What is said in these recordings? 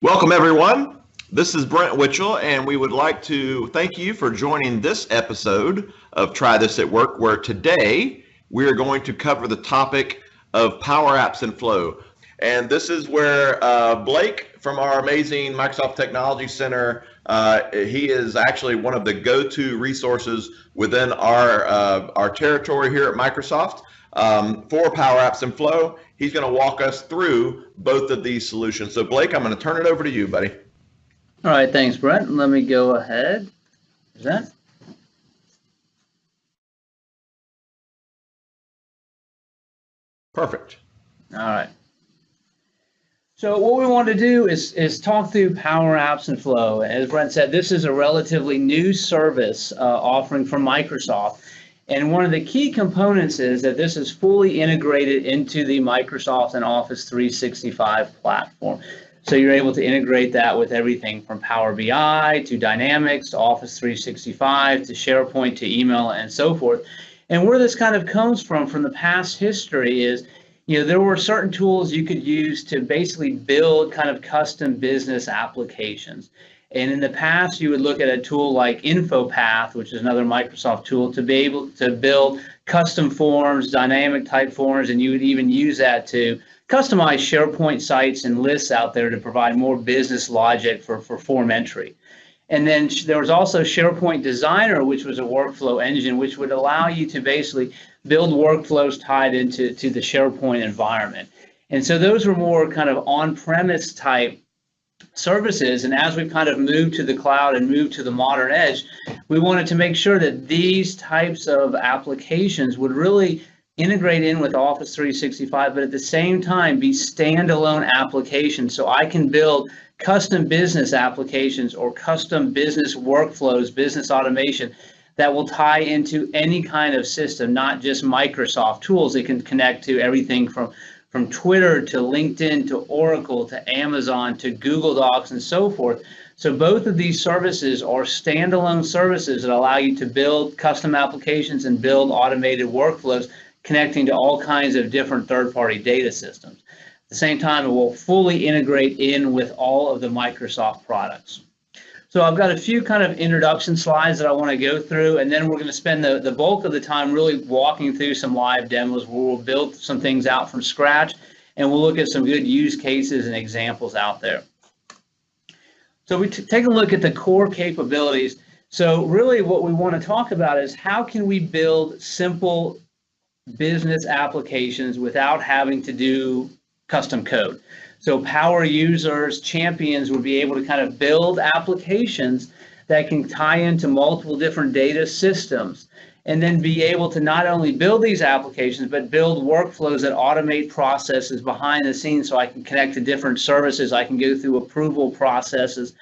Welcome, everyone. This is Brent Witchell, and we would like to thank you for joining this episode of Try This at Work, where today we are going to cover the topic of PowerApps and Flow. And this is where Blake from our amazing Microsoft Technology Center, he is actually one of the go-to resources within our territory here at Microsoft for PowerApps and Flow. He's going to walk us through both of these solutions. So Blake, I'm going to turn it over to you, buddy. All right, thanks, Brent. Let me go ahead. Present. Perfect. All right. So what we want to do is talk through PowerApps and Flow. As Brent said, this is a relatively new service offering from Microsoft. And one of the key components is that this is fully integrated into the Microsoft and Office 365 platform. So you're able to integrate that with everything from Power BI to Dynamics to Office 365 to SharePoint to email and so forth. And where this kind of comes from the past history is, there were certain tools you could use to basically build kind of custom business applications. And in the past, you would look at a tool like InfoPath, which is another Microsoft tool, to be able to build custom forms, dynamic type forms, and you would even use that to customize SharePoint sites and lists out there to provide more business logic for form entry. And then there was also SharePoint Designer, which was a workflow engine, which would allow you to basically build workflows tied into the SharePoint environment. And so those were more kind of on-premise type services, and as we've kind of moved to the cloud and moved to the modern edge, we wanted to make sure that these types of applications would really integrate in with Office 365, but at the same time be standalone applications, so I can build custom business applications or custom business workflows, business automation that will tie into any kind of system, not just Microsoft tools. It can connect to everything from Twitter to LinkedIn to Oracle to Amazon to Google Docs and so forth. So both of these services are standalone services that allow you to build custom applications and build automated workflows connecting to all kinds of different third-party data systems. At the same time, it will fully integrate in with all of the Microsoft products. So I've got a few kind of introduction slides that I want to go through, and then we're going to spend the bulk of the time really walking through some live demos where we'll build some things out from scratch, and we'll look at some good use cases and examples out there. So we take a look at the core capabilities. So really what we want to talk about is how can we build simple business applications without having to do custom code. So power users, champions would be able to kind of build applications that can tie into multiple different data systems, and then be able to not only build these applications, but build workflows that automate processes behind the scenes, so I can connect to different services, I can go through approval processes,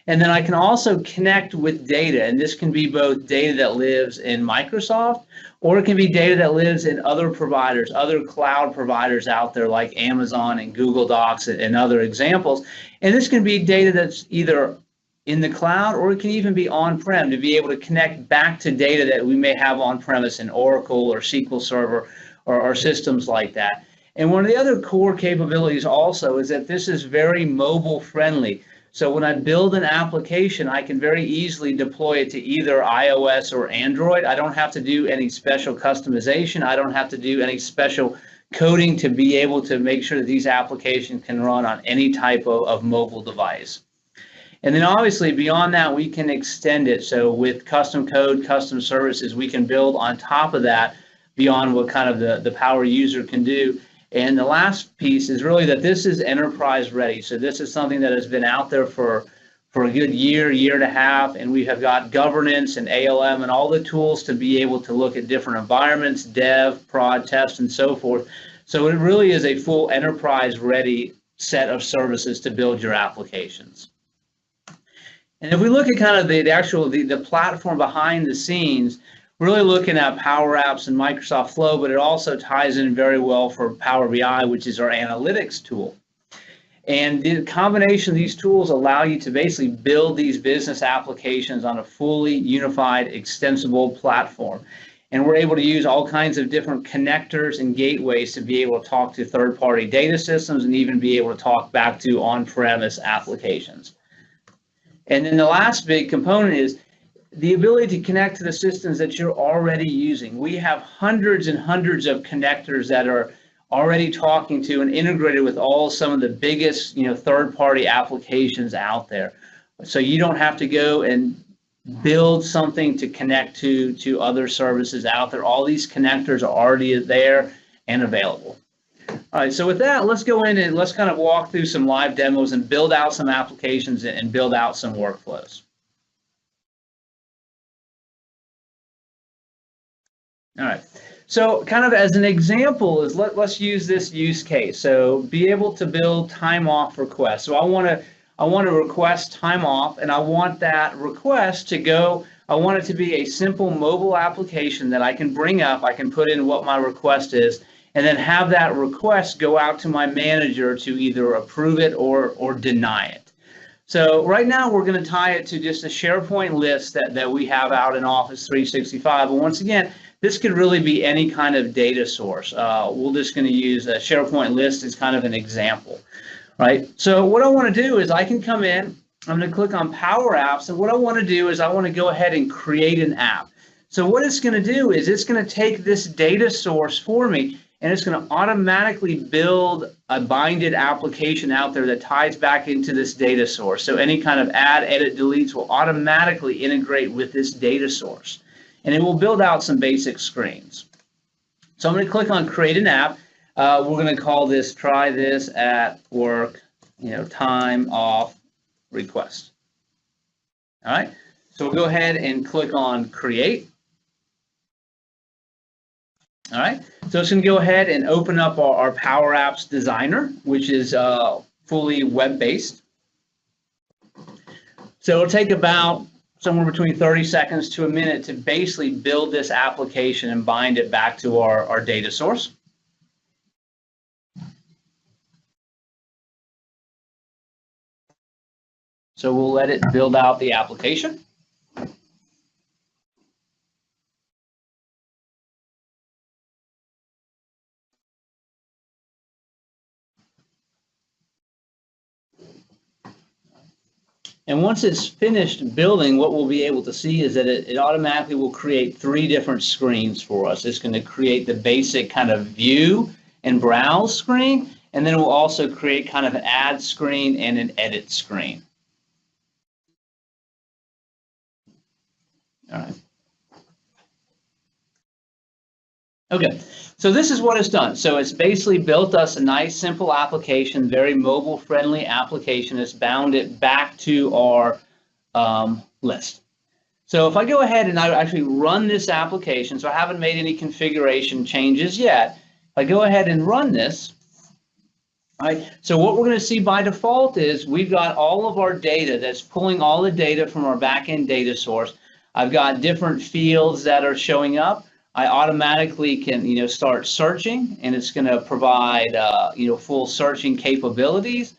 and then I can also connect with data. And this can be both data that lives in Microsoft, or it can be data that lives in other providers, other cloud providers out there like Amazon and Google Docs and other examples. And this can be data that's either in the cloud, or it can even be on-prem, to be able to connect back to data that we may have on-premise in Oracle or SQL Server or systems like that. And one of the other core capabilities also is that this is very mobile friendly. So when I build an application, I can very easily deploy it to either iOS or Android. I don't have to do any special customization. I don't have to do any special coding to be able to make sure that these applications can run on any type of mobile device. And then obviously beyond that, we can extend it. So with custom code, custom services, we can build on top of that beyond what kind of the power user can do. And the last piece is really that this is enterprise ready. So this is something that has been out there for a good year and a half, and we have got governance and ALM and all the tools to be able to look at different environments, dev, prod, test, and so forth. So it really is a full enterprise ready set of services to build your applications. And if we look at kind of the platform behind the scenes, we're really looking at PowerApps and Microsoft Flow, but it also ties in very well for Power BI, which is our analytics tool. And the combination of these tools allow you to basically build these business applications on a fully unified, extensible platform. And we're able to use all kinds of different connectors and gateways to be able to talk to third-party data systems and even be able to talk back to on-premise applications. And then the last big component is the ability to connect to the systems that you're already using. We have hundreds and hundreds of connectors that are already talking to and integrated with some of the biggest, third-party applications out there. So you don't have to go and build something to connect to other services out there. All these connectors are already there and available. All right, so with that, let's go in and let's kind of walk through some live demos and build out some applications and build out some workflows. All right, so kind of as an example is let's use this use case. So be able to build time off requests. So I want to request time off, and I want that request to go, I want it to be a simple mobile application that I can bring up, I can put in what my request is, and then have that request go out to my manager to either approve it or deny it. So right now we're going to tie it to just a SharePoint list that we have out in Office 365. And once again, this could really be any kind of data source. We're just going to use a SharePoint list as kind of an example. Right. So what I want to do is I can come in, I'm going to click on Power Apps, and what I want to do is I want to go ahead and create an app. So what it's going to do is it's going to take this data source for me, and it's going to automatically build a binded application out there that ties back into this data source. So any kind of add, edit, deletes will automatically integrate with this data source, and it will build out some basic screens. So I'm going to click on Create an App. We're going to call this Try This at Work, time off request. All right. So we'll go ahead and click on Create. All right. So it's going to go ahead and open up our PowerApps Designer, which is fully web-based. So it'll take about somewhere between 30 seconds to a minute to basically build this application and bind it back to our data source. So we'll let it build out the application. And once it's finished building, what we'll be able to see is that it automatically will create 3 different screens for us. It's going to create the basic kind of view and browse screen, and then it will also create kind of an add screen and an edit screen. All right. Okay, so this is what it's done. So it's basically built us a nice, simple application, very mobile-friendly application. It's bound it back to our list. So if I go ahead and I actually run this application, so I haven't made any configuration changes yet. If I go ahead and run this, right, so what we're going to see by default is we've got all of our data that's pulling all the data from our back-end data source. I've got different fields that are showing up. I automatically can, start searching, and it's going to provide, full searching capabilities.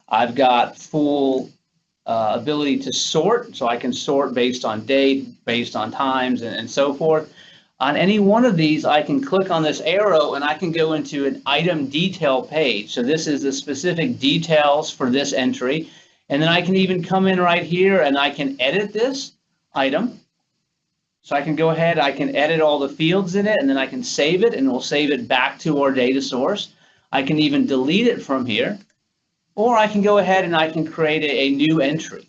I've got full ability to sort, so I can sort based on date, based on times, and so forth. On any one of these, I can click on this arrow, and I can go into an item detail page. So this is the specific details for this entry, and then I can even come in right here, and I can edit this item. So I can go ahead, I can edit all the fields in it, and then I can save it, and we'll save it back to our data source. I can even delete it from here, or I can go ahead and I can create a new entry.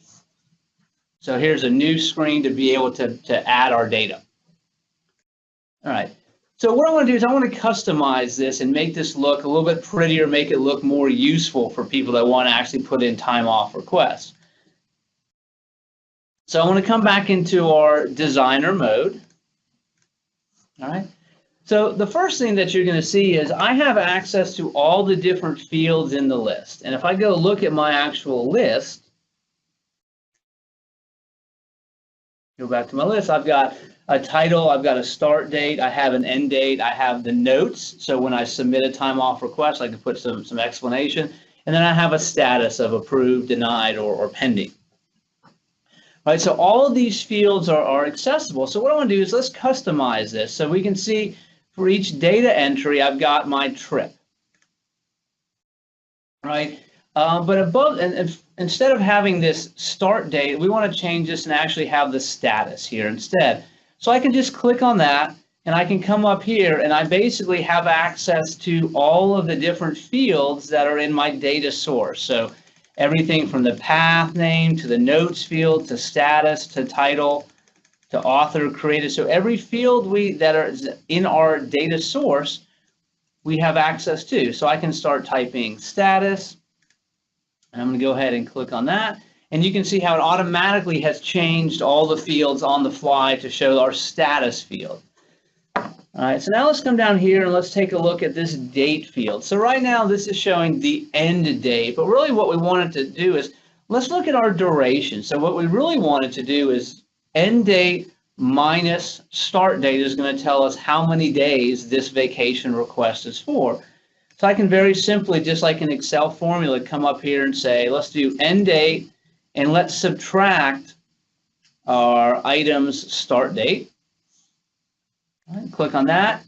So here's a new screen to be able to add our data. All right, so what I want to do is I want to customize this and make this look a little bit prettier, make it look more useful for people that want to actually put in time off requests. So I want to come back into our designer mode. All right. So the first thing that you're going to see is I have access to all the different fields in the list. And if I go look at my actual list, go back to my list, I've got a title, I've got a start date, I have an end date, I have the notes. So when I submit a time off request, I can put some explanation. And then I have a status of approved, denied, or pending. right? So all of these fields are accessible. So what I want to do is let's customize this. So we can see for each data entry, I've got my trip, right? But above, and instead of having this start date, we want to change this and actually have the status here instead. So I can just click on that, and I can come up here, and I basically have access to all of the different fields that are in my data source. So everything from the path name to the notes field to status to title to author created. So every field that are in our data source, we have access to. So I can start typing status, and I'm going to go ahead and click on that. And you can see how it automatically has changed all the fields on the fly to show our status field. All right, so now let's come down here and let's take a look at this date field. So right now this is showing the end date, but really what we wanted to do is let's look at our duration. So what we really wanted to do is end date minus start date is going to tell us how many days this vacation request is for. So I can very simply, just like an Excel formula, come up here and say, let's do end date, and let's subtract our item's start date. Right, click on that,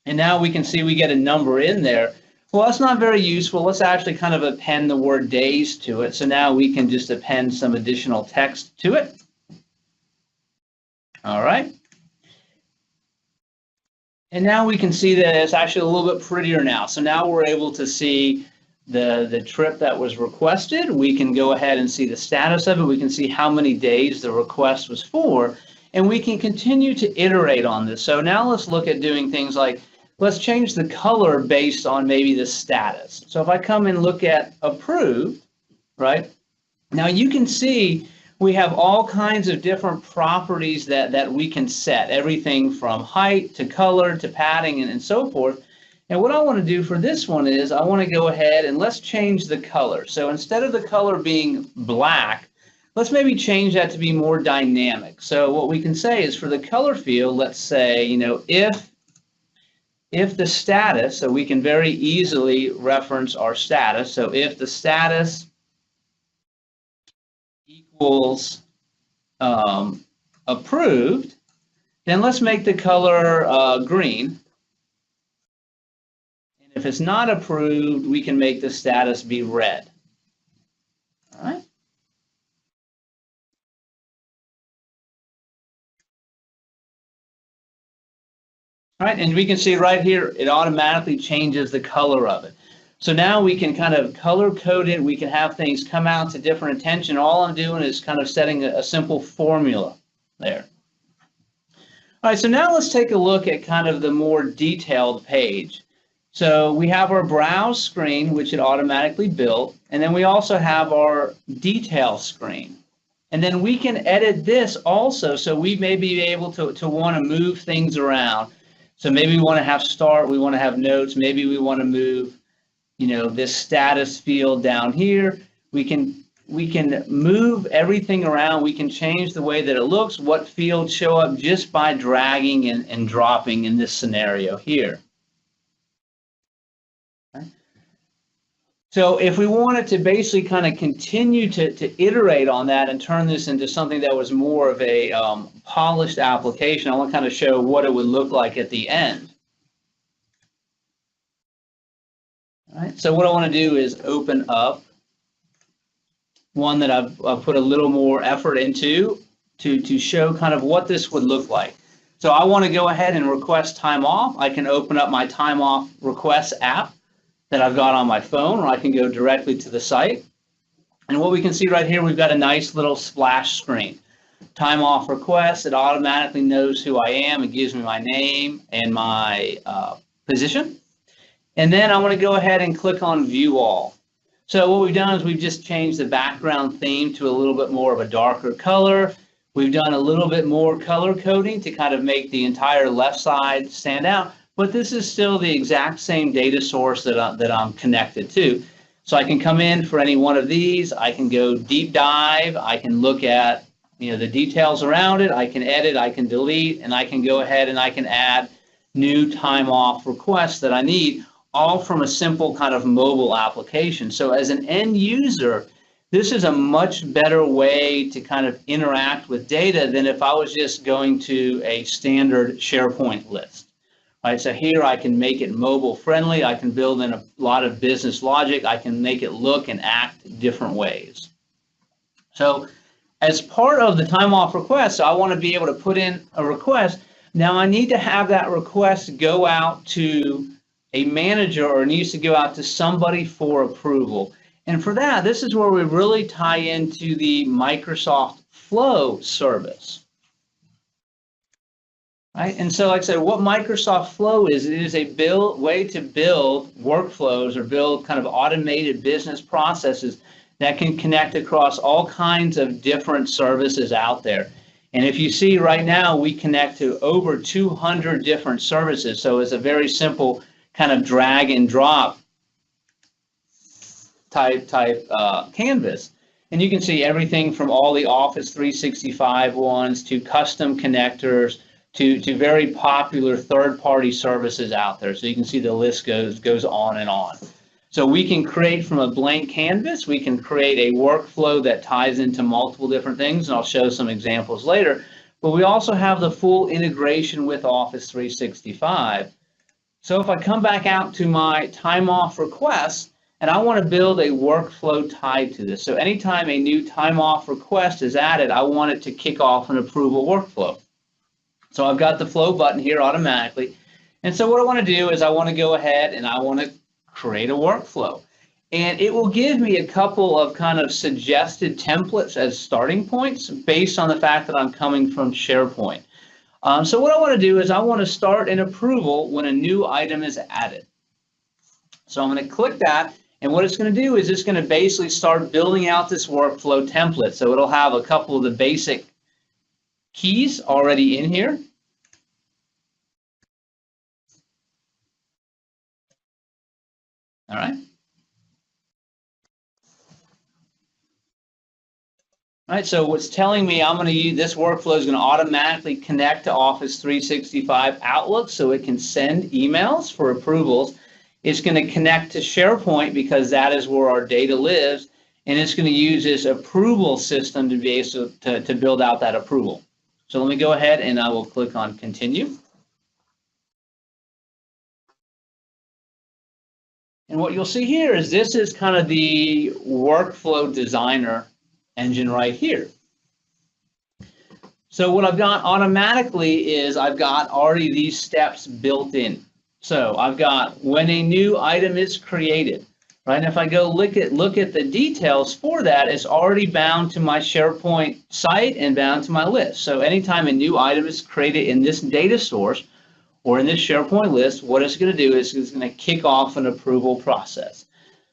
and now we can see we get a number in there. Well, that's not very useful. Let's actually kind of append the word days to it. So now we can just append some additional text to it. All right. And now we can see that it's actually a little bit prettier now. So now we're able to see the trip that was requested. We can go ahead and see the status of it. We can see how many days the request was for. And we can continue to iterate on this. So now let's look at doing things like, let's change the color based on maybe the status. So if I come and look at approved, right? Now you can see we have all kinds of different properties that we can set, everything from height to color to padding and so forth. And what I want to do for this one is I want to go ahead and let's change the color. So instead of the color being black, let's maybe change that to be more dynamic. So what we can say is for the color field, let's say, you know, if the status, so we can very easily reference our status. So if the status equals approved, then let's make the color green. And if it's not approved, we can make the status be red. All right. All right, and we can see right here, it automatically changes the color of it. So now we can kind of color code it. We can have things come out to different attention. All I'm doing is kind of setting a simple formula there. All right, so now let's take a look at kind of the more detailed page. So we have our browse screen, which it automatically built, and then we also have our detail screen. And then we can edit this also, so we may be able to want to move things around. So maybe we want to have start, we want to have notes, maybe we want to move, you know, this status field down here. We can move everything around. We can change the way that it looks, what fields show up just by dragging and dropping in this scenario here. Okay. So if we wanted to basically kind of continue to iterate on that and turn this into something that was more of a polished application, I want to kind of show what it would look like at the end. All right, so what I want to do is open up one that I've put a little more effort into to show kind of what this would look like. So I want to go ahead and request time off. I can open up my time off request app that I've got on my phone, or I can go directly to the site. And what we can see right here, we've got a nice little splash screen. Time off request, it automatically knows who I am. It gives me my name and my position. And then I want to go ahead and click on view all. So what we've done is we've just changed the background theme to a little bit more of a darker color. We've done a little bit more color coding to kind of make the entire left side stand out. But this is still the exact same data source that I'm connected to. So I can come in for any one of these. I can go deep dive. I can look at, you know, the details around it. I can edit. I can delete, and I can go ahead and I can add new time off requests that I need, all from a simple kind of mobile application. So as an end user, this is a much better way to kind of interact with data than if I was just going to a standard SharePoint list. Right, so here I can make it mobile friendly. I can build in a lot of business logic. I can make it look and act different ways. So as part of the time off request, I want to be able to put in a request. Now I need to have that request go out to a manager, or it needs to go out to somebody for approval. And for that, this is where we really tie into the Microsoft Flow service. Right? And so like I said, what Microsoft Flow is, it is a way to build workflows or build kind of automated business processes that can connect across all kinds of different services out there. And if you see right now, we connect to over 200 different services. So it's a very simple kind of drag and drop type canvas. And you can see everything from all the Office 365 ones to custom connectors to very popular third-party services out there. So you can see the list goes on and on. So we can create from a blank canvas, we can create a workflow that ties into multiple different things, and I'll show some examples later. But we also have the full integration with Office 365. So if I come back out to my time off request, and I want to build a workflow tied to this. So anytime a new time off request is added, I want it to kick off an approval workflow. So I've got the flow button here automatically. And so what I want to do is I want to go ahead and I want to create a workflow. And it will give me a couple of kind of suggested templates as starting points based on the fact that I'm coming from SharePoint. So what I want to do is I want to start an approval when a new item is added. So I'm going to click that. And what it's going to do is it's going to basically start building out this workflow template. So it'll have a couple of the basic keys already in here. All right. All right, so what's telling me I'm going to use this workflow is going to automatically connect to Office 365 Outlook so it can send emails for approvals. It's going to connect to SharePoint because that is where our data lives, and it's going to use this approval system to be able to build out that approval. So let me go ahead and I will click on continue. And what you'll see here is this is kind of the workflow designer engine right here. So what I've got automatically is I've got already these steps built in. So I've got when a new item is created, right? And if I go look at the details for that, it's already bound to my SharePoint site and bound to my list. So anytime a new item is created in this data source or in this SharePoint list, what it's going to do is it's going to kick off an approval process.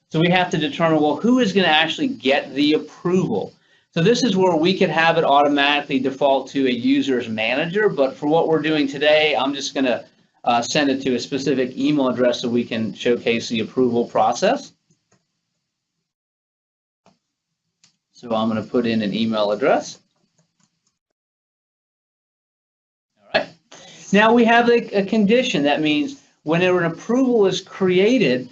So we have to determine, well, who is going to actually get the approval? So this is where we could have it automatically default to a user's manager, but for what we're doing today, I'm just going to send it to a specific email address so we can showcase the approval process. So I'm going to put in an email address. All right. Now we have a condition. That means whenever an approval is created,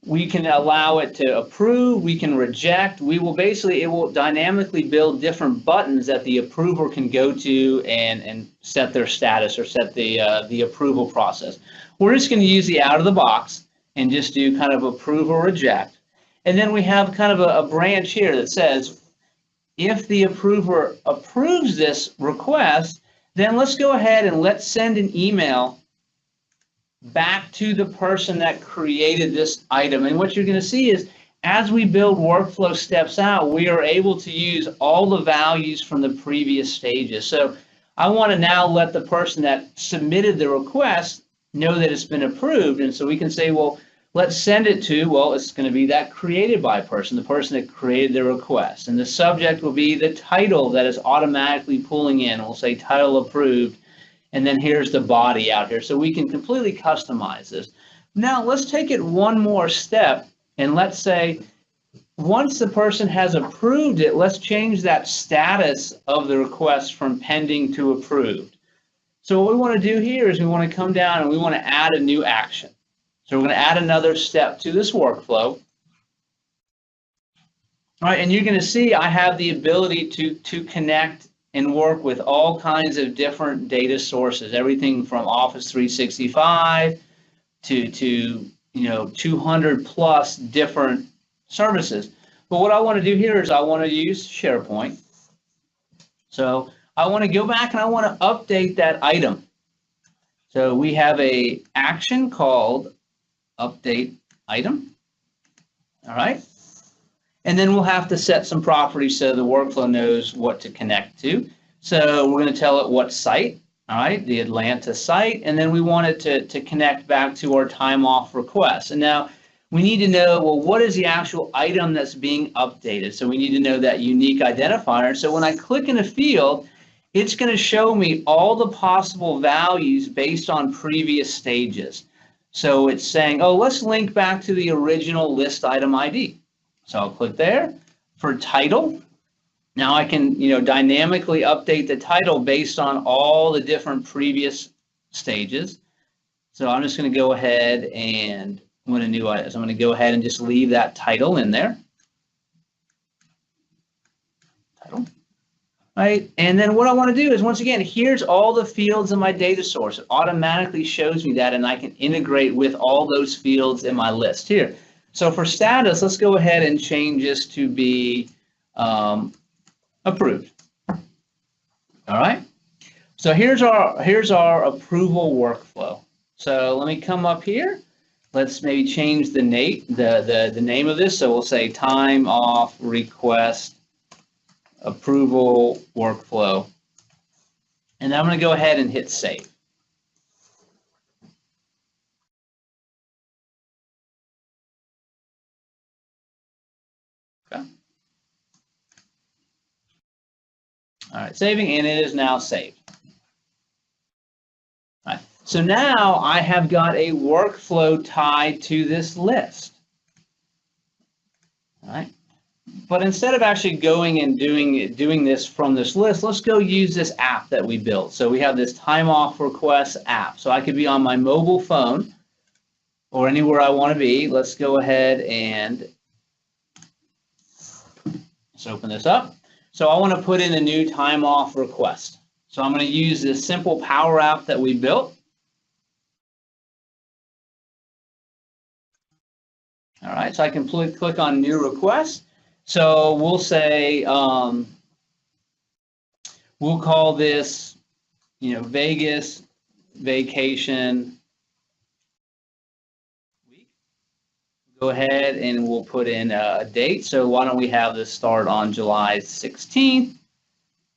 we can allow it to approve, we can reject. We will basically, it will dynamically build different buttons that the approver can go to and set their status or set the approval process. We're just going to use the out of the box and just do kind of approve or reject. And then we have kind of a branch here that says, if the approver approves this request, then let's go ahead and let's send an email back to the person that created this item. And what you're going to see is as we build workflow steps out, we are able to use all the values from the previous stages. So I want to now let the person that submitted the request know that it's been approved. And so we can say, well, let's send it to, well, it's going to be that created by person, the person that created the request. And the subject will be the title that is automatically pulling in. We'll say title approved. And then here's the body out here. So we can completely customize this. Now let's take it one more step. And let's say once the person has approved it, let's change that status of the request from pending to approved. So what we want to do here is we want to come down and we want to add a new action. So we're going to add another step to this workflow. All right, and you're going to see I have the ability to connect and work with all kinds of different data sources, everything from Office 365 to 200 plus different services. But what I want to do here is I want to use SharePoint. So I want to go back and I want to update that item. So we have a action called update item. All right. And then we'll have to set some properties so the workflow knows what to connect to. So we're going to tell it what site, all right, the Atlanta site, and then we want it to connect back to our time off request. And now we need to know, well, what is the actual item that's being updated? So we need to know that unique identifier. So when I click in a field, it's going to show me all the possible values based on previous stages. So it's saying, oh, let's link back to the original list item ID. So I'll click there. For title, now I can dynamically update the title based on all the different previous stages. So I'm just going to go ahead and when a new item, so I'm going to go ahead and just leave that title in there. Title. Right, and then what I want to do is, once again, here's all the fields in my data source. It automatically shows me that, and I can integrate with all those fields in my list here. So for status, let's go ahead and change this to be approved. All right. So here's our approval workflow. So let me come up here. Let's maybe change the name of this. So we'll say time off request approval workflow. And then I'm going to go ahead and hit save. Okay. All right, saving, and it is now saved. All right. So now I have got a workflow tied to this list. All right. But instead of actually going and doing this from this list, let's go use this app that we built. So we have this time off request app. So I could be on my mobile phone or anywhere I want to be. Let's go ahead and let's open this up. So I want to put in a new time off request. So I'm going to use this simple Power App that we built. All right, so I can click on new request. So we'll say, we'll call this, Vegas vacation week. Go ahead and we'll put in a date. So why don't we have this start on July 16th?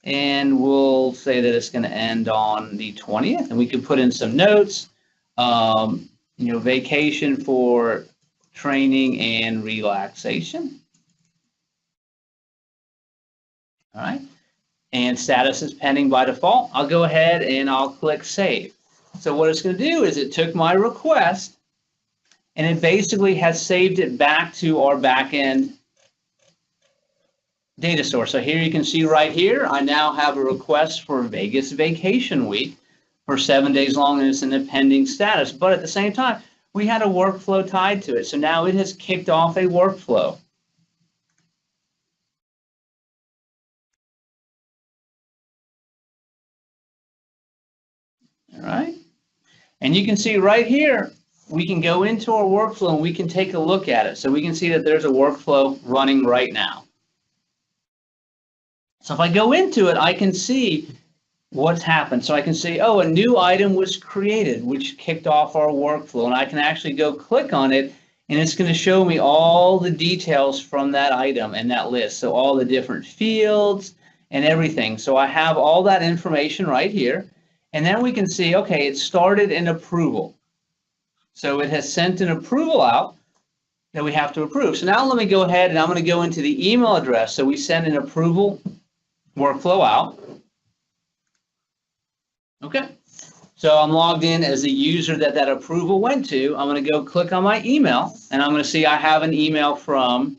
And we'll say that it's going to end on the 20th. And we can put in some notes, vacation for training and relaxation. All right. And status is pending by default. I'll go ahead and I'll click save. So what it's going to do is it took my request and it basically has saved it back to our backend data source. So here you can see right here, I now have a request for Vegas vacation week for 7 days long, and it's in a pending status. But at the same time, we had a workflow tied to it. So now it has kicked off a workflow. All right. And you can see right here, we can go into our workflow and we can take a look at it. So we can see that there's a workflow running right now. So if I go into it, I can see what's happened. So I can see, oh, a new item was created, which kicked off our workflow. And I can actually go click on it, and it's going to show me all the details from that item and that list. So all the different fields and everything. So I have all that information right here. And then we can see, okay, it started an approval. So it has sent an approval out that we have to approve. So now let me go ahead and I'm going to go into the email address. So we send an approval workflow out. Okay. So I'm logged in as the user that approval went to. I'm going to go click on my email, and I'm going to see I have an email from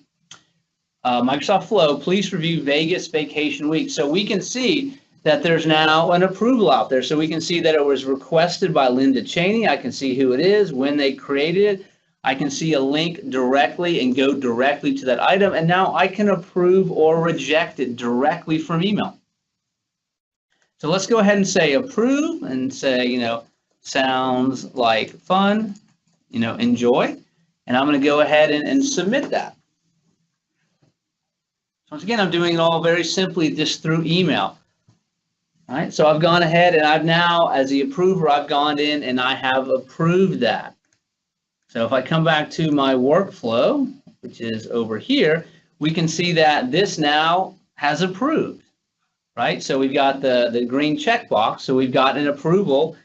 Microsoft Flow. Please review Vegas vacation week. So we can see that there's now an approval out there. So we can see that it was requested by Linda Cheney. I can see who it is, when they created it. I can see a link directly and go directly to that item, and now I can approve or reject it directly from email. So let's go ahead and say approve and say, sounds like fun, enjoy. And I'm going to go ahead and submit that. Once again, I'm doing it all very simply just through email. All right, so I've gone ahead and I've now, as the approver, I've gone in and I have approved that. So if I come back to my workflow, which is over here, we can see that this now has approved, right? So we've got the green checkbox, so we've got an approval.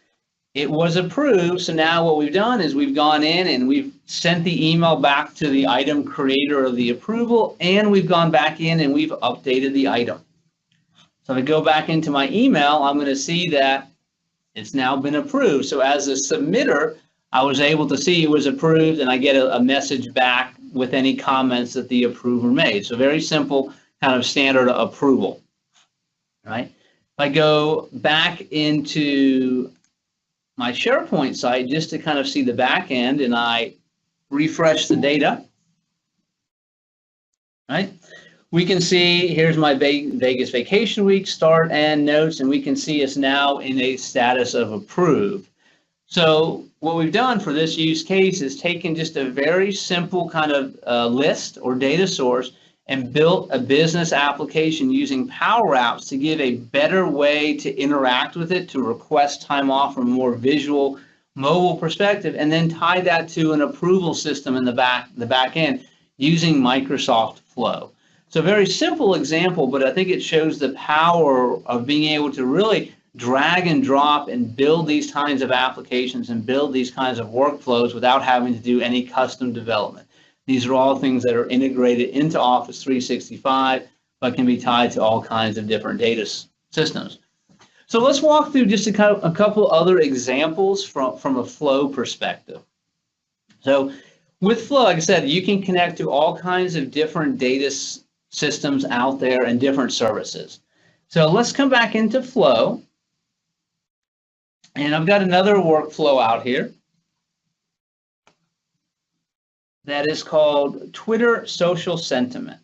It was approved, so now what we've done is we've gone in and we've sent the email back to the item creator of the approval, and we've gone back in and we've updated the item. So if I go back into my email, I'm going to see that it's now been approved. So as a submitter, I was able to see it was approved, and I get a message back with any comments that the approver made. So very simple, kind of standard approval, right? If I go back into my SharePoint site just to kind of see the back end, and I refresh the data, right? We can see here's my Vegas vacation week start and notes, and we can see it's now in a status of approved. So what we've done for this use case is taken just a very simple kind of list or data source and built a business application using PowerApps to give a better way to interact with it, to request time off from a more visual mobile perspective, and then tie that to an approval system in the back end using Microsoft Flow. So a very simple example, but I think it shows the power of being able to really drag and drop and build these kinds of applications and build these kinds of workflows without having to do any custom development. These are all things that are integrated into Office 365, but can be tied to all kinds of different data systems. So let's walk through just a couple other examples from a Flow perspective. So with Flow, like I said, you can connect to all kinds of different data systems out there and different services. So let's come back into Flow. And I've got another workflow out here that is called Twitter Social Sentiment.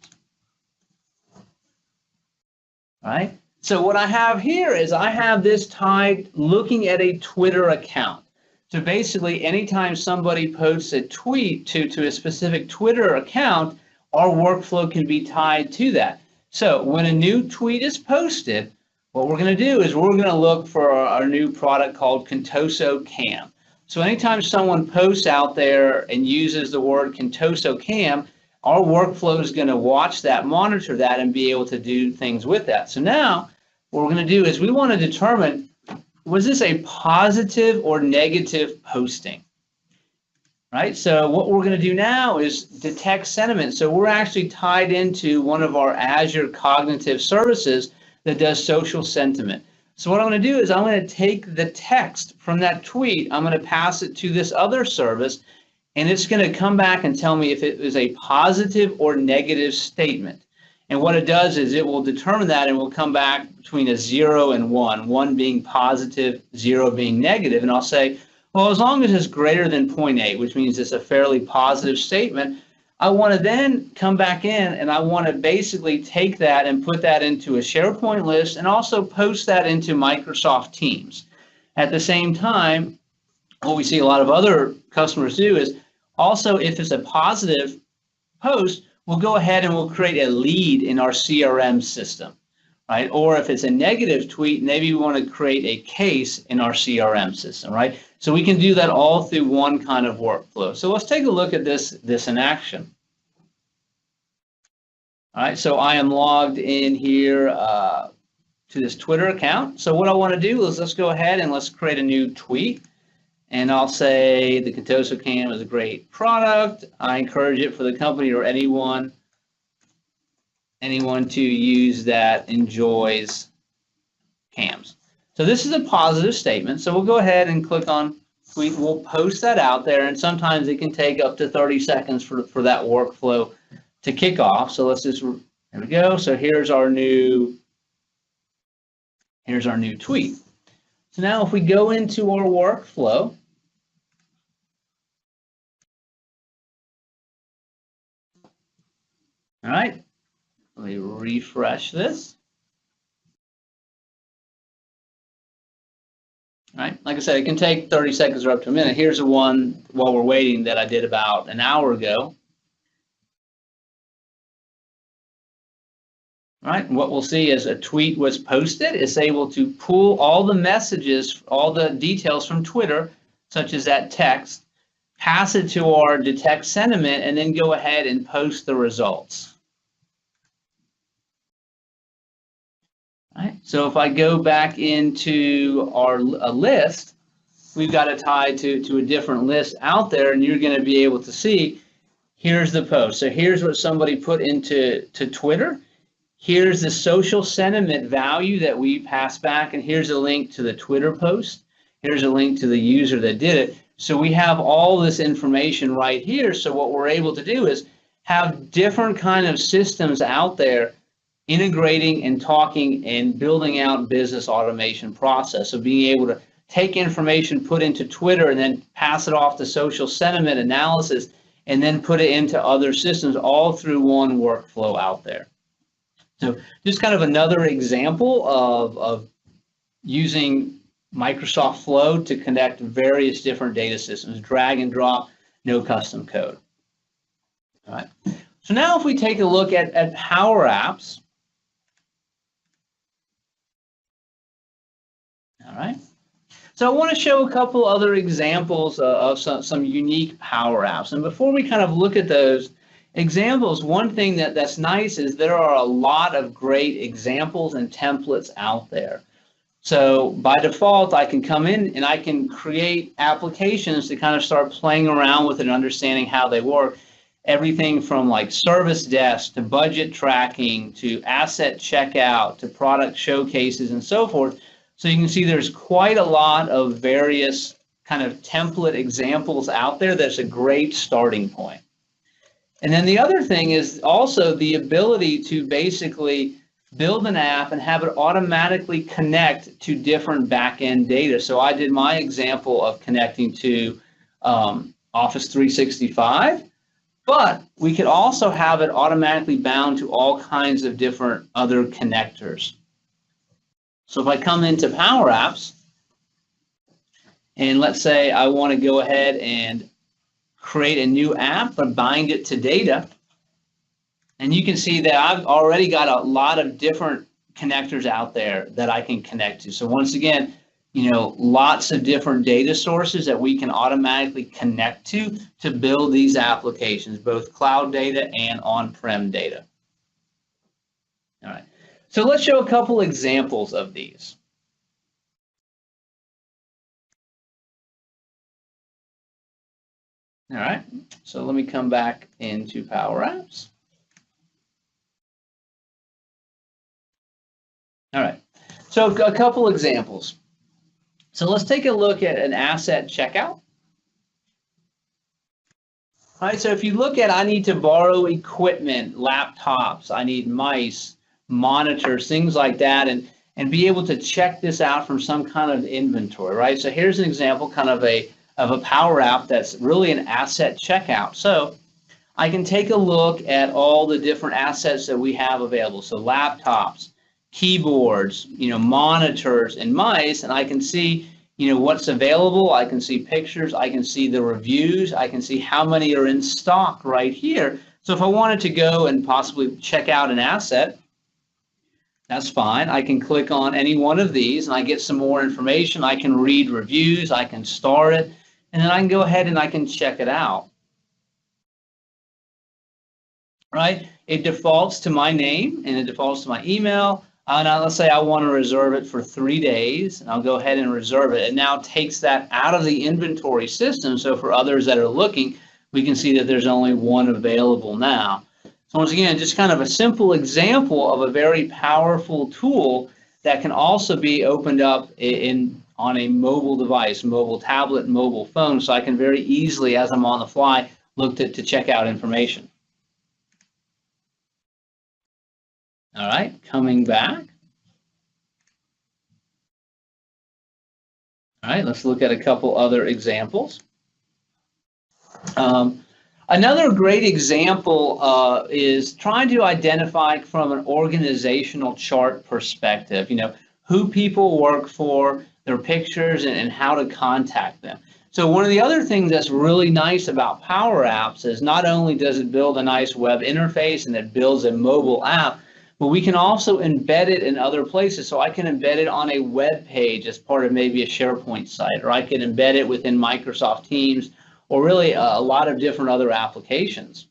All right. So what I have here is I have this tied looking at a Twitter account. So basically, anytime somebody posts a tweet to a specific Twitter account, our workflow can be tied to that. So when a new tweet is posted, what we're going to do is we're going to look for our new product called Contoso Cam. So anytime someone posts out there and uses the word Contoso Cam, our workflow is going to watch that, monitor that, and be able to do things with that. So now what we're going to do is we want to determine, was this a positive or negative posting? Right? So what we're going to do now is detect sentiment. So we're actually tied into one of our Azure cognitive services that does social sentiment. So what I'm going to do is I'm going to take the text from that tweet, I'm going to pass it to this other service, and it's going to come back and tell me if it is a positive or negative statement. And what it does is it will determine that and will come back between a 0 and 1, 1 being positive, 0 being negative. And I'll say, well, as long as it's greater than 0.8, which means it's a fairly positive statement, I want to then come back in and I want to basically take that and put that into a SharePoint list and also post that into Microsoft Teams. At the same time, what we see a lot of other customers do is also, if it's a positive post, we'll go ahead and we'll create a lead in our CRM system, right? Or if it's a negative tweet, maybe we want to create a case in our CRM system, right? So we can do that all through one kind of workflow. So let's take a look at this in action. All right, so I am logged in here to this Twitter account. So what I want to do is let's go ahead and let's create a new tweet. And I'll say the Contoso Cam is a great product. I encourage it for the company or anyone to use that enjoys cams. So this is a positive statement. So we'll go ahead and click on tweet. We'll post that out there, and sometimes it can take up to 30 seconds for that workflow to kick off. So let's just, there we go. So here's our new tweet. So now if we go into our workflow, All right, let me refresh this. All right, like I said, it can take 30 seconds or up to a minute. Here's the one while we're waiting that I did about an hour ago. All right, and what we'll see is a tweet was posted. It's able to pull all the messages, all the details from Twitter, such as that text, pass it to our detect sentiment, and then go ahead and post the results. All right, so if I go back into our list, we've got it tied to a different list out there, and you're going to be able to see, here's the post. So here's what somebody put into Twitter. Here's the social sentiment value that we pass back, and here's a link to the Twitter post. Here's a link to the user that did it. So we have all this information right here. So what we're able to do is have different kind of systems out there integrating and talking and building out business automation process. So being able to take information, put into Twitter, and then pass it off to social sentiment analysis, and then put it into other systems, all through one workflow out there. So just kind of another example of using Microsoft Flow to connect various different data systems, drag and drop, no custom code. All right. So now if we take a look at PowerApps, all right. So I want to show a couple other examples of some unique PowerApps. And before we kind of look at those examples, one thing that's nice is there are a lot of great examples and templates out there. So by default, I can come in and I can create applications to kind of start playing around with it and understanding how they work. Everything from like service desk to budget tracking to asset checkout to product showcases and so forth. So you can see there's quite a lot of various kind of template examples out there. That's a great starting point. And then the other thing is also the ability to basically build an app and have it automatically connect to different back-end data. So I did my example of connecting to Office 365, but we could also have it automatically bound to all kinds of different other connectors. So if I come into PowerApps, and let's say I want to go ahead and create a new app but bind it to data, and you can see that I've already got a lot of different connectors out there that I can connect to. So once again, you know, lots of different data sources that we can automatically connect to build these applications, both cloud data and on-prem data. All right. So let's show a couple examples of these. All right, so let me come back into PowerApps. All right, so a couple examples. So let's take a look at an asset checkout. All right, so if you look at, I need to borrow equipment, laptops, I need mice, monitors, things like that, and be able to check this out from some kind of inventory, right? So here's an example kind of a Power App that's really an asset checkout. So I can take a look at all the different assets that we have available. So laptops, keyboards, you know, monitors, and mice, and I can see, you know, what's available. I can see pictures. I can see the reviews. I can see how many are in stock right here. So if I wanted to go and possibly check out an asset, that's fine. I can click on any one of these and I get some more information. I can read reviews. I can star it, and then I can go ahead and I can check it out. Right? It defaults to my name and it defaults to my email. Now let's say I want to reserve it for 3 days, and I'll go ahead and reserve it. It now takes that out of the inventory system. So for others that are looking, we can see that there's only one available now. So once again, just kind of a simple example of a very powerful tool that can also be opened up on a mobile device, mobile tablet, mobile phone. So I can very easily, as I'm on the fly, look to check out information. All right, coming back. All right, let's look at a couple other examples. Another great example is trying to identify from an organizational chart perspective, who people work for, their pictures, and how to contact them. So one of the other things that's really nice about PowerApps is not only does it build a nice web interface and it builds a mobile app, but we can also embed it in other places. So I can embed it on a web page as part of maybe a SharePoint site, or I can embed it within Microsoft Teams, or really a lot of different other applications.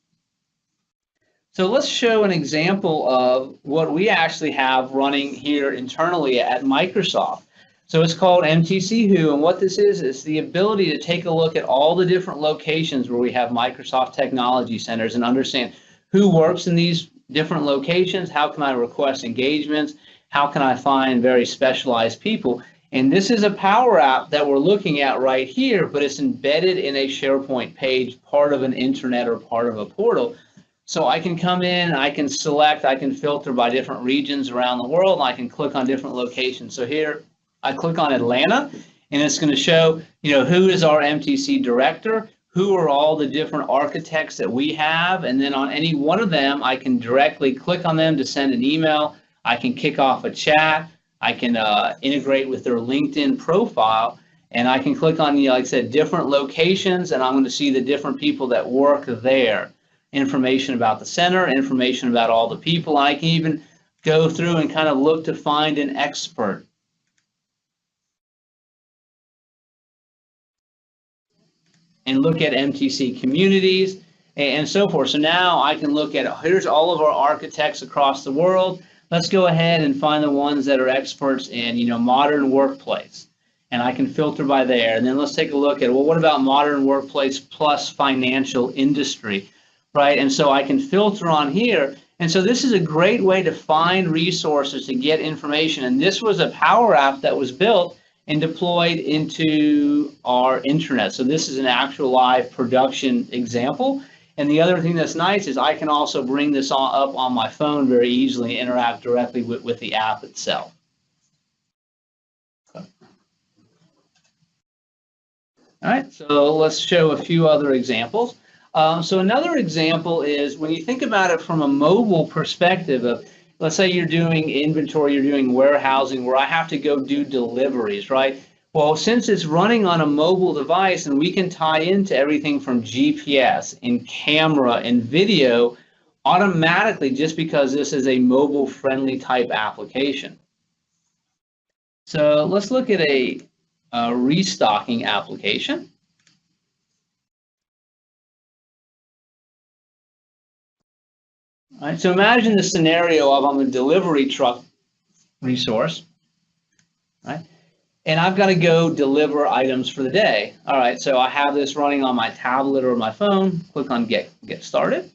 So let's show an example of what we actually have running here internally at Microsoft. So it's called MTC Who, and what this is the ability to take a look at all the different locations where we have Microsoft Technology Centers and understand who works in these different locations, how can I request engagements, how can I find very specialized people. And this is a Power App that we're looking at right here, but it's embedded in a SharePoint page, part of an intranet or part of a portal. So I can come in, I can select, I can filter by different regions around the world, and I can click on different locations. So here I click on Atlanta, and it's going to show, who is our MTC director, who are all the different architects that we have, and then on any one of them, I can directly click on them to send an email. I can kick off a chat. I can integrate with their LinkedIn profile, and I can click on, like I said, different locations, and I'm going to see the different people that work there. Information about the center, information about all the people. I can even go through and kind of look to find an expert. And look at MTC communities and so forth. So now I can look at, here's all of our architects across the world. Let's go ahead and find the ones that are experts in, modern workplace. And I can filter by there. And then let's take a look at, well, what about modern workplace plus financial industry, right? And so I can filter on here. And so this is a great way to find resources to get information. And this was a Power App that was built and deployed into our intranet. So this is an actual live production example. And the other thing that's nice is I can also bring this up on my phone very easily and interact directly with the app itself. Okay. All right, so let's show a few other examples. So another example is when you think about it from a mobile perspective of, let's say you're doing inventory, you're doing warehousing where I have to go do deliveries, right? Well, since it's running on a mobile device and we can tie into everything from GPS and camera and video automatically just because this is a mobile friendly type application. So let's look at a restocking application. All right, so imagine the scenario of I'm a delivery truck resource, right? And I've got to go deliver items for the day. All right, so I have this running on my tablet or my phone. Click on get started.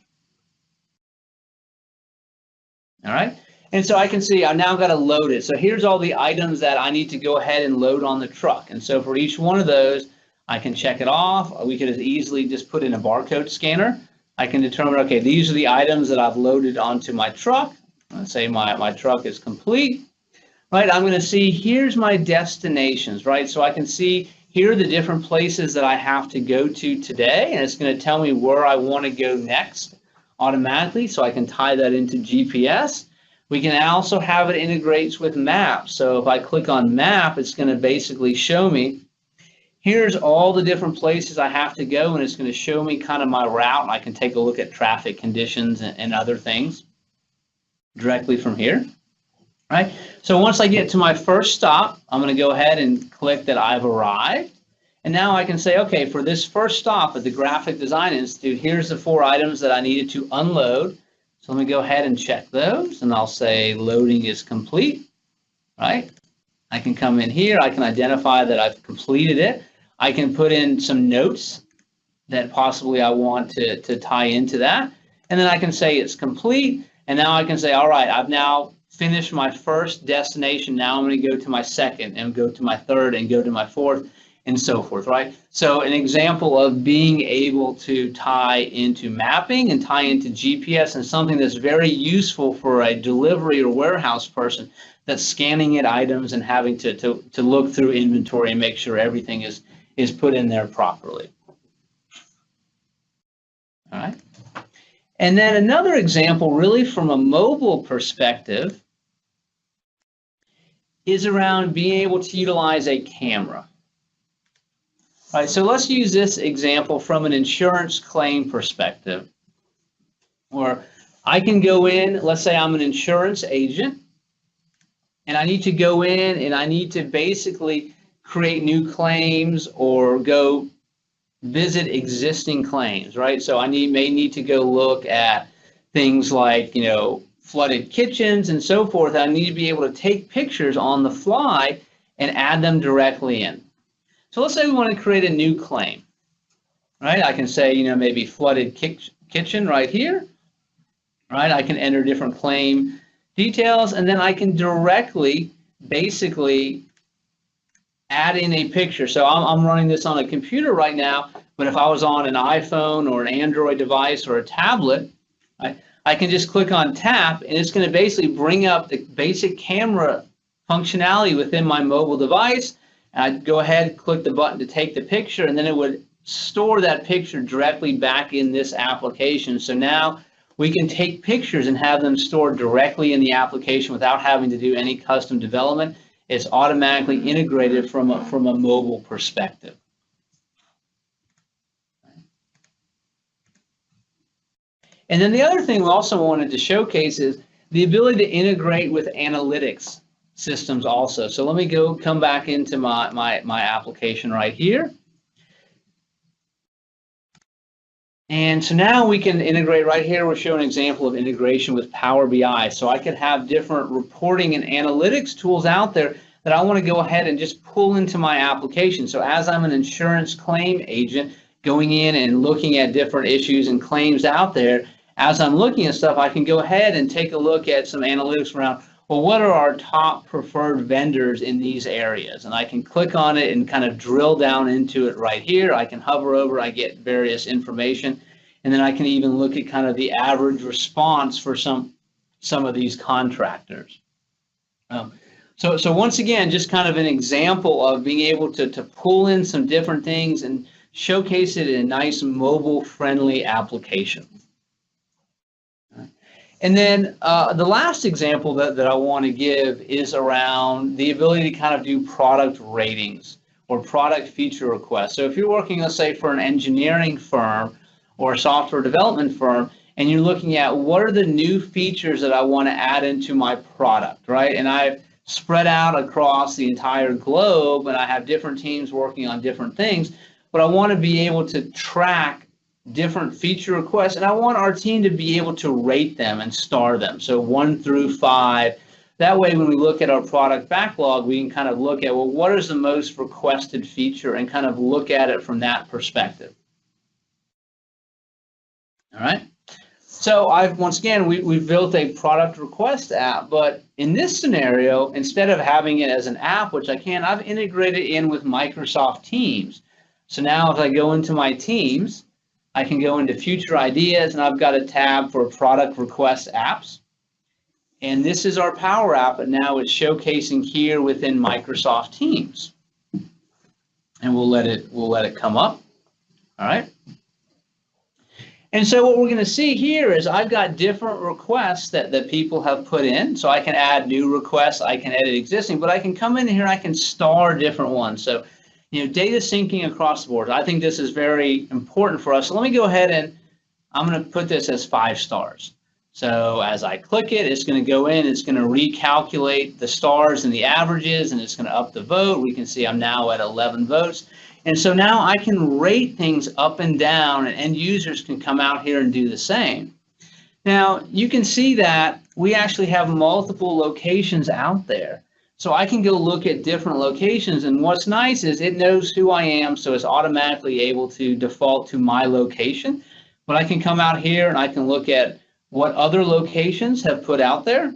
All right, and so I can see I've now got to load it. So here's all the items that I need to go ahead and load on the truck. And so for each one of those, I can check it off. We could as easily just put in a barcode scanner. I can determine, okay, these are the items that I've loaded onto my truck. Let's say my truck is complete, right? I'm going to see, here's my destinations, right? So I can see here are the different places that I have to go to today, and it's going to tell me where I want to go next automatically, so I can tie that into GPS. We can also have it integrates with maps. So if I click on map, it's going to basically show me here's all the different places I have to go, and it's going to show me kind of my route, and I can take a look at traffic conditions and other things directly from here, right? So once I get to my first stop, I'm going to go ahead and click that I've arrived. And now I can say, okay, for this first stop at the Graphic Design Institute, here's the 4 items that I needed to unload. So let me go ahead and check those, and I'll say loading is complete, right? I can come in here, I can identify that I've completed it. I can put in some notes that possibly I want to tie into that. And then I can say it's complete. And now I can say, all right, I've now finished my first destination. Now I'm going to go to my second and go to my third and go to my fourth and so forth, right? So an example of being able to tie into mapping and tie into GPS and something that's very useful for a delivery or warehouse person that's scanning at items and having to look through inventory and make sure everything is put in there properly. All right. And then another example, really from a mobile perspective, is around being able to utilize a camera. All right, so let's use this example from an insurance claim perspective, where I can go in, let's say I'm an insurance agent, and I need to go in and I need to basically create new claims or go visit existing claims, right? So I may need to go look at things like, flooded kitchens and so forth. I need to be able to take pictures on the fly and add them directly in. So let's say we want to create a new claim, right? I can say, maybe flooded kitchen right here, right? I can enter different claim details, and then I can directly basically add in a picture. So I'm running this on a computer right now, but if I was on an iPhone or an Android device or a tablet, I can just click on tap, and it's going to basically bring up the basic camera functionality within my mobile device. And I'd go ahead, click the button to take the picture, and then it would store that picture directly back in this application. So now we can take pictures and have them stored directly in the application without having to do any custom development. It's automatically integrated from a mobile perspective. And then the other thing we also wanted to showcase is the ability to integrate with analytics systems also. So let me come back into my application right here. And so now we can integrate right here. We're showing an example of integration with Power BI. So I could have different reporting and analytics tools out there that I want to go ahead and just pull into my application. So as I'm an insurance claim agent going in and looking at different issues and claims out there, as I'm looking at stuff, I can go ahead and take a look at some analytics around, well, what are our top preferred vendors in these areas? And I can click on it and kind of drill down into it right here. I can hover over, I get various information, and then I can even look at kind of the average response for some of these contractors. So once again, just kind of an example of being able to pull in some different things and showcase it in a nice mobile-friendly application. And then the last example that I want to give is around the ability to kind of do product ratings or product feature requests. So if you're working, let's say, for an engineering firm or a software development firm, and you're looking at what are the new features that I want to add into my product, right? And I've spread out across the entire globe, and I have different teams working on different things, but I want to be able to track different feature requests, and I want our team to be able to rate them and star them. So 1 through 5. That way, when we look at our product backlog, we can kind of look at, well, what is the most requested feature and kind of look at it from that perspective. All right. So once again, we've built a product request app, but in this scenario, instead of having it as an app, which I've integrated in with Microsoft Teams. So now if I go into my Teams, I can go into future ideas, and I've got a tab for product request apps. And this is our Power App, and now it's showcasing here within Microsoft Teams. And we'll let it come up. All right. And so what we're going to see here is I've got different requests that people have put in. So I can add new requests, I can edit existing, but I can come in here, I can star different ones. So data syncing across the board. I think this is very important for us. So let me go ahead and I'm going to put this as 5 stars. So as I click it, it's going to go in, it's going to recalculate the stars and the averages, and it's going to up the vote. We can see I'm now at 11 votes. And so now I can rate things up and down, and end users can come out here and do the same. Now, you can see that we actually have multiple locations out there. So I can go look at different locations, and what's nice is it knows who I am, so it's automatically able to default to my location. But I can come out here and I can look at what other locations have put out there.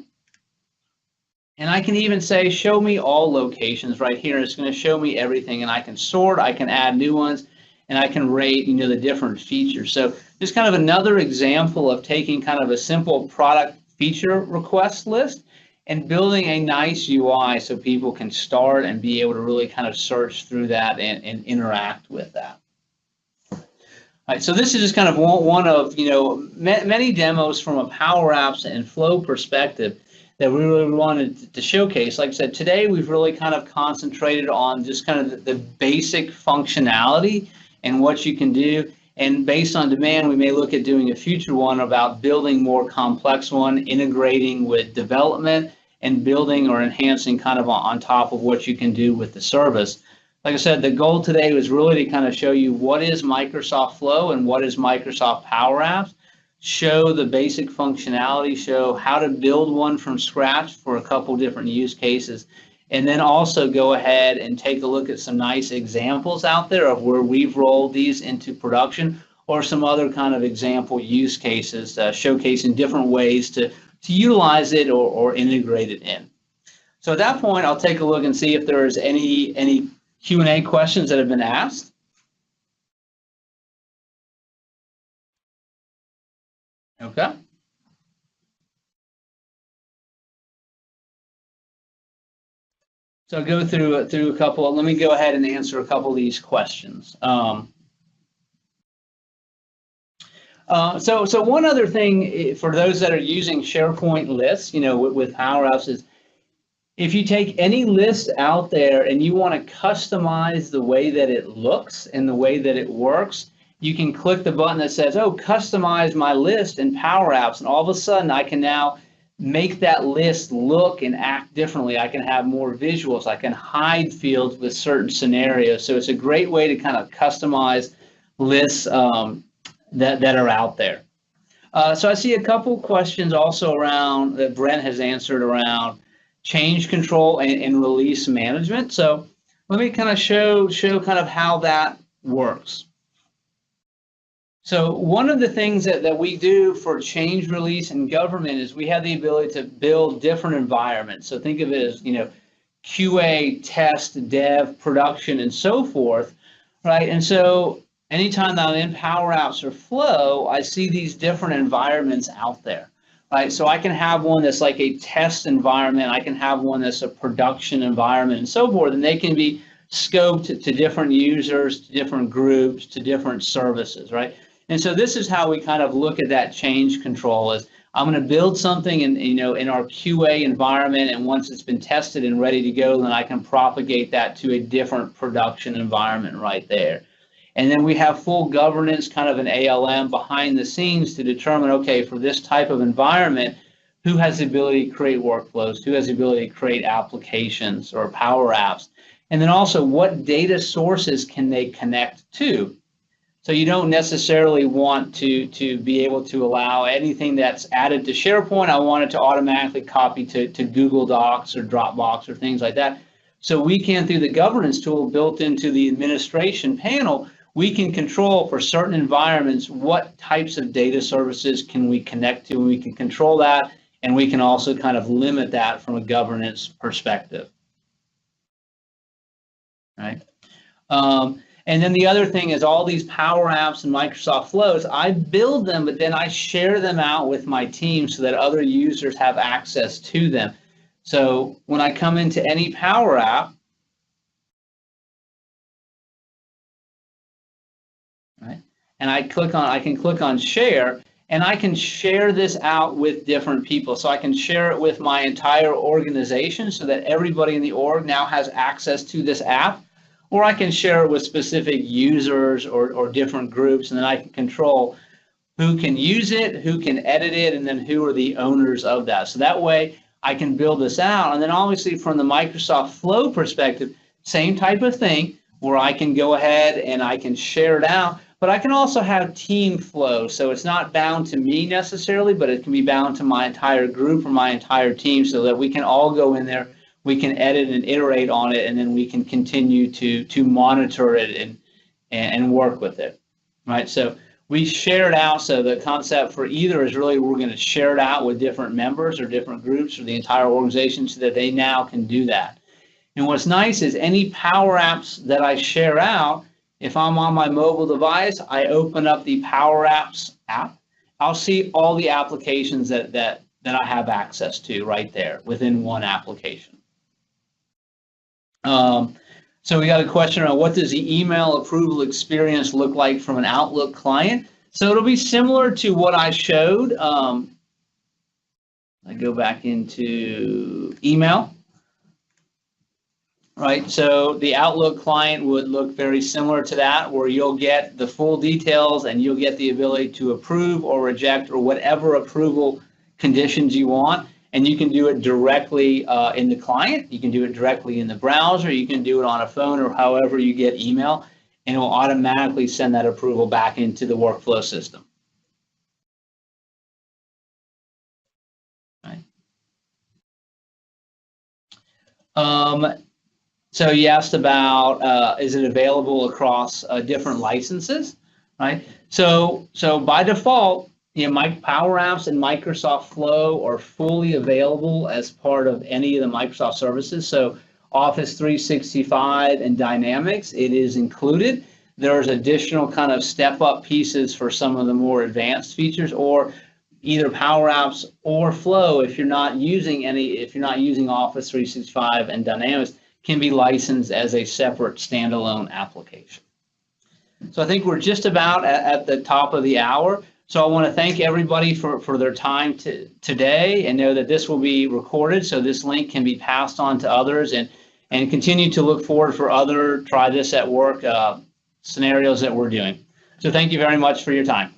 And I can even say, show me all locations right here. It's going to show me everything, and I can sort, I can add new ones, and I can rate, the different features. So just kind of another example of taking kind of a simple product feature request list and building a nice UI so people can start and be able to really kind of search through that and interact with that. Right, so this is just kind of one of, many demos from a PowerApps and Flow perspective that we really wanted to showcase. Like I said, today we've really kind of concentrated on just kind of the basic functionality and what you can do. And based on demand, we may look at doing a future one about building more complex one, integrating with development and building or enhancing kind of on top of what you can do with the service. Like I said, the goal today was really to kind of show you what is Microsoft Flow and what is Microsoft PowerApps, show the basic functionality, show how to build one from scratch for a couple different use cases, and then also go ahead and take a look at some nice examples out there of where we've rolled these into production or some other kind of example use cases, showcasing different ways to utilize it or integrate it in. So at that point, I'll take a look and see if there's any Q&A questions that have been asked. Okay. So I'll go through a couple. Let me go ahead and answer a couple of these questions. So one other thing for those that are using SharePoint lists, with PowerApps is if you take any list out there and you want to customize the way that it looks and the way that it works, you can click the button that says, oh, customize my list in PowerApps, and all of a sudden I can now make that list look and act differently. I can have more visuals. I can hide fields with certain scenarios. So it's a great way to kind of customize lists that are out there. So I see a couple questions also around that Brent has answered around change control and release management. So let me kind of show kind of how that works. So one of the things that we do for change release and government is we have the ability to build different environments. So think of it as, QA, test, dev, production, and so forth, right? And so anytime that I'm in PowerApps or Flow, I see these different environments out there, right? So I can have one that's like a test environment. I can have one that's a production environment and so forth, and they can be scoped to different users, to different groups, to different services, right? And so this is how we kind of look at that change control is I'm going to build something in our QA environment, and once it's been tested and ready to go, then I can propagate that to a different production environment right there. And then we have full governance, kind of an ALM behind the scenes to determine, okay, for this type of environment, who has the ability to create workflows, who has the ability to create applications or Power Apps, and then also what data sources can they connect to. So you don't necessarily want to be able to allow anything that's added to SharePoint. I want it to automatically copy to Google Docs or Dropbox or things like that. So we can, through the governance tool built into the administration panel, we can control for certain environments what types of data services can we connect to, and we can control that, and we can also kind of limit that from a governance perspective. Right. And then the other thing is all these Power Apps and Microsoft Flows, I build them, but then I share them out with my team so that other users have access to them. So when I come into any Power App, right, and I can click on share, and I can share this out with different people. So I can share it with my entire organization so that everybody in the org now has access to this app. Or I can share it with specific users or different groups, and then I can control who can use it, who can edit it, and then who are the owners of that. So that way I can build this out. And then obviously from the Microsoft Flow perspective, same type of thing where I can go ahead and I can share it out, but I can also have team flow. So it's not bound to me necessarily, but it can be bound to my entire group or my entire team so that we can all go in there. We can edit and iterate on it, and then we can continue to monitor it and work with it, right? So we share it out. So the concept for either is really we're going to share it out with different members or different groups or the entire organization so that they now can do that. And what's nice is any Power Apps that I share out, if I'm on my mobile device, I open up the Power Apps app, I'll see all the applications that I have access to right there within one application. So we got a question on what does the email approval experience look like from an Outlook client? So it'll be similar to what I showed. I go back into email. Right, so the Outlook client would look very similar to that, where you'll get the full details and you'll get the ability to approve or reject or whatever approval conditions you want. And you can do it directly in the client. You can do it directly in the browser. You can do it on a phone or however you get email, and it will automatically send that approval back into the workflow system. Right. So you asked about is it available across different licenses, right? So by default, PowerApps and Microsoft Flow are fully available as part of any of the Microsoft services. So Office 365 and Dynamics, it is included. There's additional kind of step-up pieces for some of the more advanced features, or either PowerApps or Flow if you're not using Office 365 and Dynamics, can be licensed as a separate standalone application. So I think we're just about at the top of the hour. So I want to thank everybody for their time today, and know that this will be recorded, so this link can be passed on to others, and continue to look forward for other Try This at Work scenarios that we're doing. So thank you very much for your time.